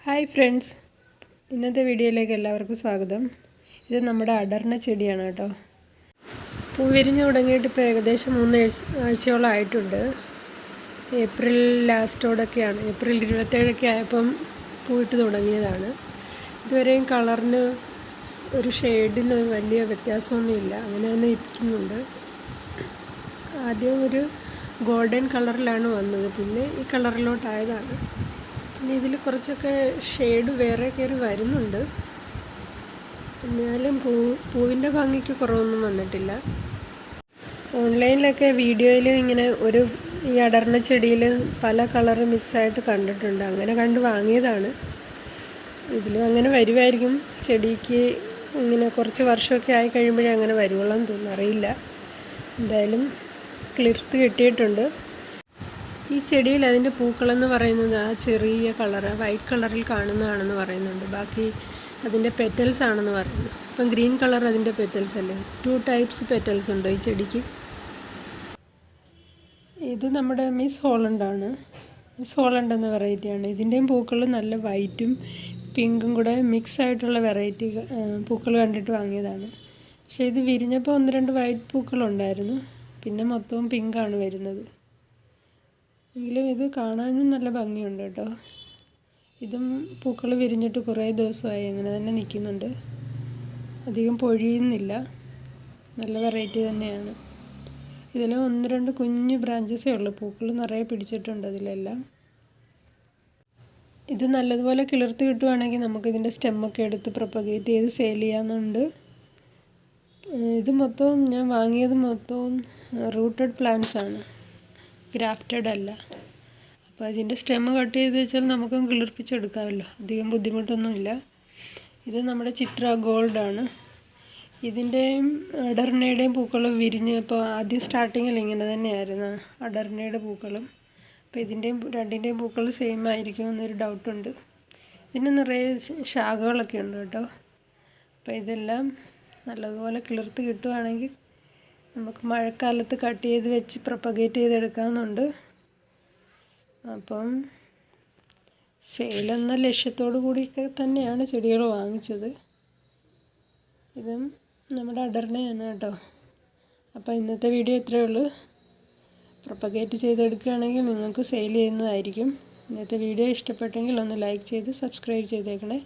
Hi friends, ഇന്നത്തെ വീഡിയോയിലേക്ക് എല്ലാവർക്കും സ്വാഗതം. ഇത് നമ്മുടെ അടർന്ന ചെടിയാണ് കേട്ടോ. പൂ വിരിഞ്ഞ് തുടങ്ങിയിട്ട് ഇപ്പോൾ ഏകദേശം 3 ആഴ്ചയോളം ആയിട്ടുണ്ട്. ഏപ്രിൽ ലാസ്റ്റോടൊക്കെയാണ്, ഏപ്രിൽ 27 ആയപ്പം പൂവിട്ട് തുടങ്ങിയതാണ്. ഇതുവരെയും കളറിന് ഒരു ഷെയ്ഡിന് വലിയ വ്യത്യാസമൊന്നുമില്ല, അങ്ങനെ തന്നെ ഇരിക്കുന്നുണ്ട്. ആദ്യം ഒരു ഗോൾഡൻ കളറിലാണ് വന്നത്, പിന്നെ ഈ കളറിലോട്ടായതാണ്. പിന്നെ ഇതിൽ കുറച്ചൊക്കെ ഷെയ്ഡ് വേറെ കയറി വരുന്നുണ്ട്. എന്നാലും പൂവിൻ്റെ ഭംഗിക്ക് കുറവൊന്നും വന്നിട്ടില്ല. ഓൺലൈനിലൊക്കെ വീഡിയോയിൽ ഇങ്ങനെ ഈ അടർന്ന ചെടിയിൽ പല കളറ് മിക്സായിട്ട് കണ്ടിട്ടുണ്ട്. അങ്ങനെ കണ്ട് വാങ്ങിയതാണ്. ഇതിലും അങ്ങനെ വരുമായിരിക്കും. ചെടിക്ക് ഇങ്ങനെ കുറച്ച് വർഷമൊക്കെ ആയി കഴിയുമ്പോഴേ അങ്ങനെ വരുവുള്ളെന്ന് തോന്നുന്നു, അറിയില്ല. എന്തായാലും കിളിർത്ത് കിട്ടിയിട്ടുണ്ട്. ഈ ചെടിയിൽ അതിൻ്റെ പൂക്കളെന്ന് പറയുന്നത് ആ ചെറിയ കളറ് വൈറ്റ് കളറിൽ കാണുന്നതാണെന്ന് പറയുന്നുണ്ട്. ബാക്കി അതിൻ്റെ പെറ്റൽസ് ആണെന്ന് പറയുന്നു. അപ്പം ഗ്രീൻ കളർ അതിൻ്റെ പെറ്റൽസ് അല്ലേ. 2 ടൈപ്സ് പെറ്റൽസ് ഉണ്ട് ഈ ചെടിക്ക്. ഇത് നമ്മുടെ മിസ് ഹോളണ്ടാണ്. മിസ് ഹോളണ്ട് എന്ന വെറൈറ്റിയാണ്. ഇതിൻ്റെയും പൂക്കൾ നല്ല വൈറ്റും പിങ്കും കൂടെ മിക്സ് ആയിട്ടുള്ള വെറൈറ്റി പൂക്കൾ കണ്ടിട്ട് വാങ്ങിയതാണ്. പക്ഷേ ഇത് വിരിഞ്ഞപ്പോൾ 1-2 വൈറ്റ് പൂക്കളുണ്ടായിരുന്നു. പിന്നെ മൊത്തവും പിങ്കാണ് വരുന്നത്. എങ്കിലും ഇത് കാണാനും നല്ല ഭംഗിയുണ്ട് കേട്ടോ. ഇതും പൂക്കൾ വിരിഞ്ഞിട്ട് കുറേ ദിവസമായി, അങ്ങനെ തന്നെ നിൽക്കുന്നുണ്ട്. അധികം പൊഴിയുന്നില്ല, നല്ല വെറൈറ്റി തന്നെയാണ്. ഇതിൽ 1-2 കുഞ്ഞു ബ്രാഞ്ചസേ ഉള്ളൂ. പൂക്കൾ നിറയെ പിടിച്ചിട്ടുണ്ട് അതിലെല്ലാം. ഇത് നല്ലതുപോലെ കിളിർത്ത് കിട്ടുവാണെങ്കിൽ നമുക്കിതിൻ്റെ സ്റ്റെമ്മൊക്കെ എടുത്ത് പ്രൊപ്പഗേറ്റ് ചെയ്ത് സെയിൽ ചെയ്യാമെന്നുണ്ട്. ഇത് മൊത്തവും ഞാൻ വാങ്ങിയത് മൊത്തവും റൂട്ടഡ് പ്ലാന്റ്സ് ആണ്, ഗ്രാഫ്റ്റഡ് അല്ല. അപ്പോൾ അതിൻ്റെ സ്റ്റെമ്മ് കട്ട് ചെയ്ത് വെച്ചാൽ നമുക്കും കിളിർപ്പിച്ചെടുക്കാമല്ലോ, അധികം ബുദ്ധിമുട്ടൊന്നുമില്ല. ഇത് നമ്മുടെ ചിത്ര ഗോൾഡാണ്. ഇതിൻ്റെയും അടർണയുടെയും പൂക്കൾ വിരിഞ്ഞപ്പോൾ ആദ്യം സ്റ്റാർട്ടിങ്ങിൽ ഇങ്ങനെ തന്നെയായിരുന്നു അടർണയുടെ പൂക്കളും. അപ്പോൾ രണ്ടിൻ്റെയും പൂക്കൾ സെയിം ആയിരിക്കുമെന്നൊരു ഡൗട്ടുണ്ട്. ഇതിന് നിറയെ ശാഖകളൊക്കെ ഉണ്ട് കേട്ടോ. അപ്പോൾ ഇതെല്ലാം നല്ലതുപോലെ കിളിർത്ത് കിട്ടുവാണെങ്കിൽ നമുക്ക് മഴക്കാലത്ത് കട്ട് ചെയ്ത് വെച്ച് പ്രൊപ്പഗേറ്റ് ചെയ്തെടുക്കാവുന്നുണ്ട്. അപ്പം സെയിലെന്ന ലക്ഷ്യത്തോടു കൂടിയൊക്കെ തന്നെയാണ് ചെടികൾ വാങ്ങിച്ചത്. ഇതും നമ്മുടെ അടർണയാണ് കേട്ടോ. അപ്പോൾ ഇന്നത്തെ വീഡിയോ ഇത്രയേ ഉള്ളൂ. പ്രൊപ്പഗേറ്റ് ചെയ്തെടുക്കുകയാണെങ്കിൽ നിങ്ങൾക്ക് സെയിൽ ചെയ്യുന്നതായിരിക്കും. ഇന്നത്തെ വീഡിയോ ഇഷ്ടപ്പെട്ടെങ്കിൽ ഒന്ന് ലൈക്ക് ചെയ്ത് സബ്സ്ക്രൈബ് ചെയ്തേക്കണേ.